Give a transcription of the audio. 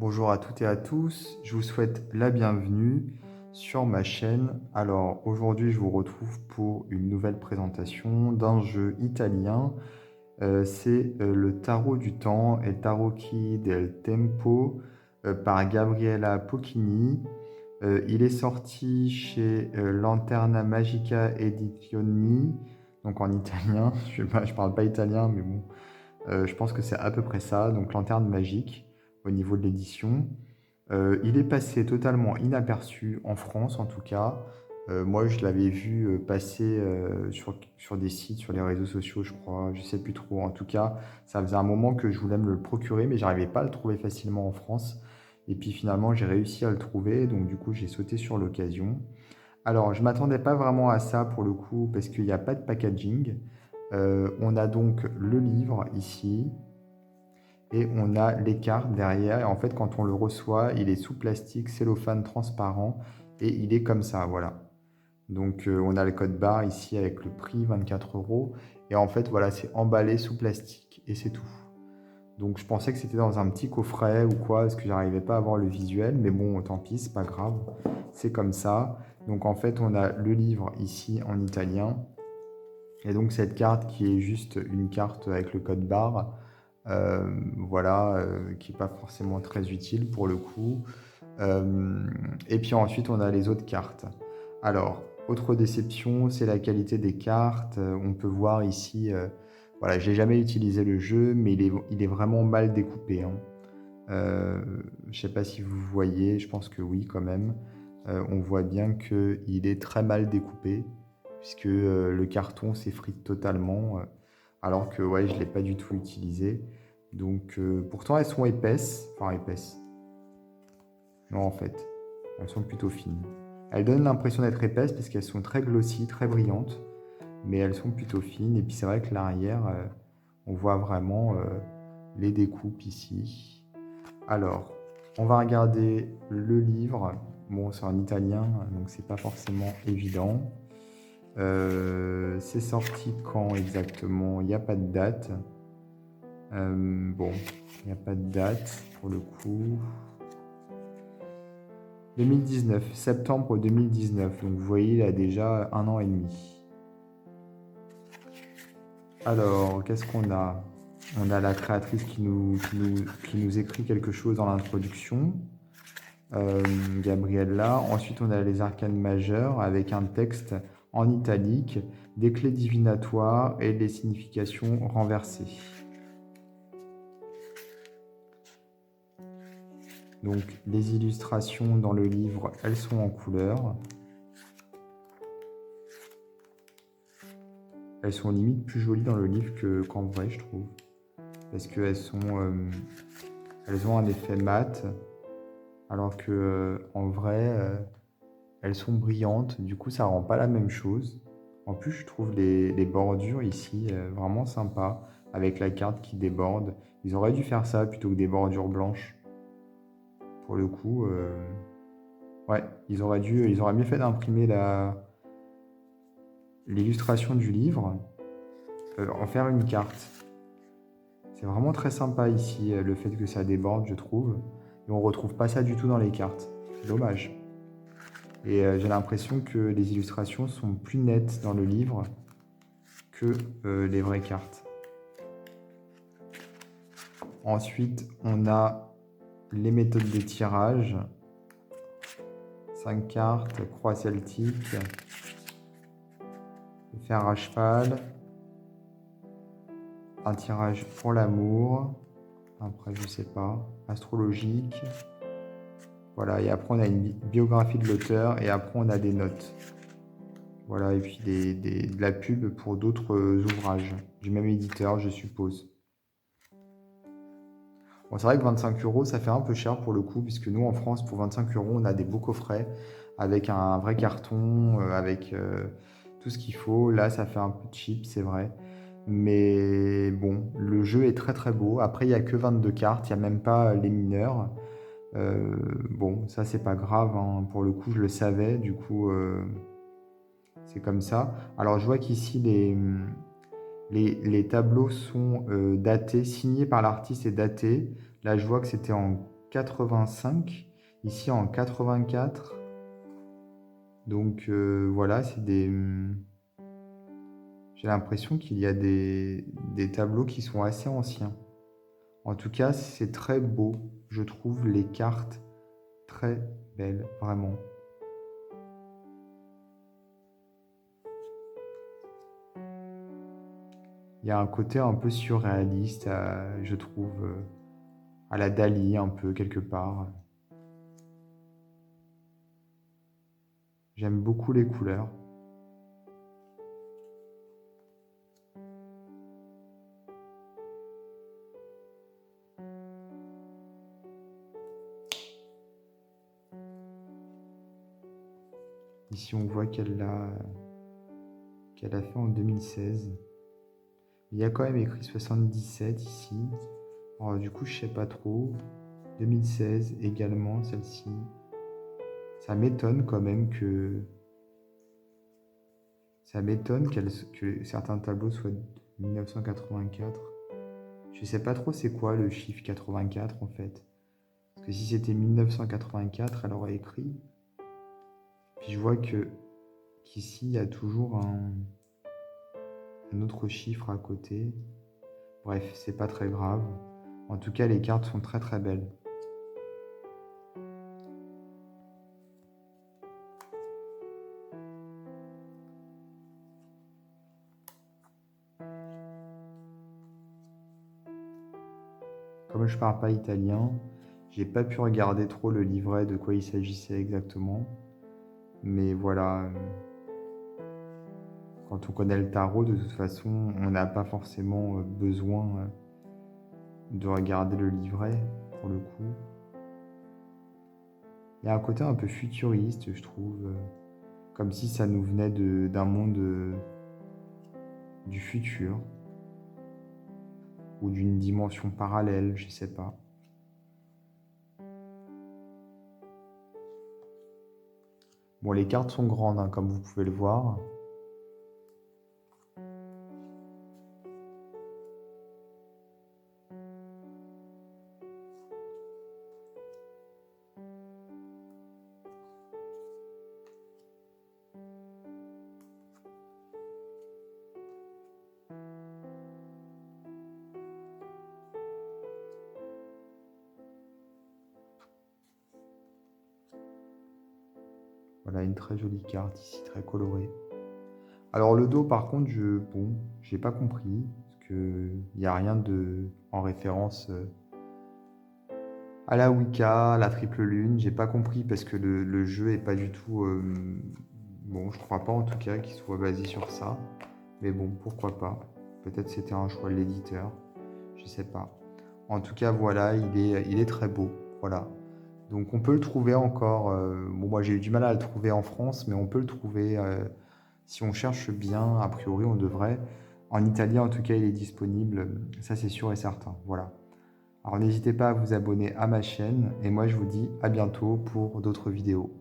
Bonjour à toutes et à tous, je vous souhaite la bienvenue sur ma chaîne. Alors aujourd'hui je vous retrouve pour une nouvelle présentation d'un jeu italien. C'est le Tarot du Temps, El Tarocchi del Tempo par Gabriella Pocchini. Il est sorti chez Lanterna Magica Edizioni, donc en italien. Je parle pas italien mais bon, je pense que c'est à peu près ça, donc Lanterne Magique au niveau de l'édition. Il est passé totalement inaperçu en France en tout cas. Moi je l'avais vu passer sur des sites, sur les réseaux sociaux je crois, je sais plus trop. En tout cas, ça faisait un moment que je voulais me le procurer mais j'arrivais pas à le trouver facilement en France. Et puis finalement j'ai réussi à le trouver, donc du coup j'ai sauté sur l'occasion. Alors je m'attendais pas vraiment à ça pour le coup parce qu'il n'y a pas de packaging. On a donc le livre ici et on a les cartes derrière. Et en fait, quand on le reçoit, il est sous plastique, cellophane transparent et il est comme ça, voilà. Donc on a le code barre ici avec le prix 24 euros. Et en fait, voilà, c'est emballé sous plastique et c'est tout. Donc je pensais que c'était dans un petit coffret ou quoi, parce que j'arrivais pas à voir le visuel. Mais bon, tant pis, c'est pas grave. C'est comme ça. Donc en fait, on a le livre ici en italien. Et donc cette carte qui est juste une carte avec le code barre, voilà, qui n'est pas forcément très utile pour le coup. Et puis ensuite, on a les autres cartes. Alors, autre déception, c'est la qualité des cartes. On peut voir ici, voilà, j'ai jamais utilisé le jeu, mais il est vraiment mal découpé, hein. Je ne sais pas si vous voyez, je pense que oui quand même. On voit bien qu'il est très mal découpé, puisque le carton s'effrite totalement, alors que ouais, je ne l'ai pas du tout utilisé. Donc pourtant elles sont épaisses, enfin épaisses. Non en fait, elles sont plutôt fines. Elles donnent l'impression d'être épaisses parce qu'elles sont très glossy, très brillantes, mais elles sont plutôt fines. Et puis c'est vrai que l'arrière, on voit vraiment les découpes ici. Alors, on va regarder le livre. Bon, c'est en italien, donc c'est pas forcément évident. C'est sorti quand exactement? Il n'y a pas de date. Bon, il n'y a pas de date pour le coup. 2019, septembre 2019. Donc vous voyez, il a déjà 1 an et demi. Alors, qu'est-ce qu'on a? On a la créatrice qui nous écrit quelque chose dans l'introduction. Gabriella. Ensuite, on a les arcanes majeures avec un texte en italique, des clés divinatoires et des significations renversées. Donc, les illustrations dans le livre, elles sont en couleur. Elles sont limite plus jolies dans le livre qu'en vrai, je trouve. Parce qu'elles elles ont un effet mat, alors que en vrai, elles sont brillantes. Du coup, ça rend pas la même chose. En plus, je trouve les bordures ici vraiment sympas, avec la carte qui déborde. Ils auraient dû faire ça plutôt que des bordures blanches. Pour le coup, ouais, ils auraient mieux fait d'imprimer l'illustration du livre, en faire une carte. C'est vraiment très sympa ici, le fait que ça déborde, je trouve. Et on retrouve pas ça du tout dans les cartes. C'est dommage. Et j'ai l'impression que les illustrations sont plus nettes dans le livre que les vraies cartes. Ensuite, on a les méthodes de tirage. 5 cartes, croix celtique, fer à cheval, un tirage pour l'amour, après je sais pas, astrologique. Voilà, et après on a une biographie de l'auteur et après on a des notes. Voilà, et puis de la pub pour d'autres ouvrages du même éditeur, je suppose. Bon, c'est vrai que 25 euros, ça fait un peu cher pour le coup, puisque nous, en France, pour 25 euros, on a des beaux coffrets avec un vrai carton, avec tout ce qu'il faut. Là, ça fait un peu cheap, c'est vrai. Mais bon, le jeu est très très beau. Après, il n'y a que 22 cartes, il n'y a même pas les mineurs. Bon, ça, c'est pas grave, hein. Pour le coup, je le savais, du coup, c'est comme ça. Alors, je vois qu'ici, les tableaux sont datés, signés par l'artiste et datés. Là, je vois que c'était en 85, ici en 84. Donc voilà, c'est des... J'ai l'impression qu'il y a des tableaux qui sont assez anciens. En tout cas, c'est très beau. Je trouve les cartes très belles, vraiment. Il y a un côté un peu surréaliste, je trouve, à la Dali, un peu, quelque part. J'aime beaucoup les couleurs. Ici, on voit qu'elle a fait en 2016. Il y a quand même écrit 77 ici. Alors, du coup, je sais pas trop. 2016 également, celle-ci. Ça m'étonne quand même que... Ça m'étonne que certains tableaux soient de 1984. Je sais pas trop c'est quoi le chiffre 84 en fait. Parce que si c'était 1984, elle aurait écrit. Puis je vois qu'ici, il y a toujours un autre chiffre à côté. Bref, c'est pas très grave. En tout cas, les cartes sont très très belles. Comme je parle pas italien, j'ai pas pu regarder trop le livret de quoi il s'agissait exactement. Mais voilà, quand on connaît le tarot, de toute façon, on n'a pas forcément besoin de regarder le livret, pour le coup. Il y a un côté un peu futuriste, je trouve, comme si ça nous venait d'un monde du futur, ou d'une dimension parallèle, je sais pas. Bon, les cartes sont grandes, hein, comme vous pouvez le voir. Voilà une très jolie carte ici, très colorée. Alors le dos, par contre, j'ai pas compris, parce qu'il n'y a rien en référence à la Wicca, à la triple lune. J'ai pas compris parce que le jeu est pas du tout... bon, je crois pas en tout cas qu'il soit basé sur ça. Mais bon, pourquoi pas. Peut-être c'était un choix de l'éditeur, je sais pas. En tout cas, voilà, il est très beau. Voilà. Donc on peut le trouver encore. Bon, moi j'ai eu du mal à le trouver en France, mais on peut le trouver si on cherche bien. A priori, on devrait. En italien, en tout cas, il est disponible. Ça, c'est sûr et certain. Voilà. Alors n'hésitez pas à vous abonner à ma chaîne et moi je vous dis à bientôt pour d'autres vidéos.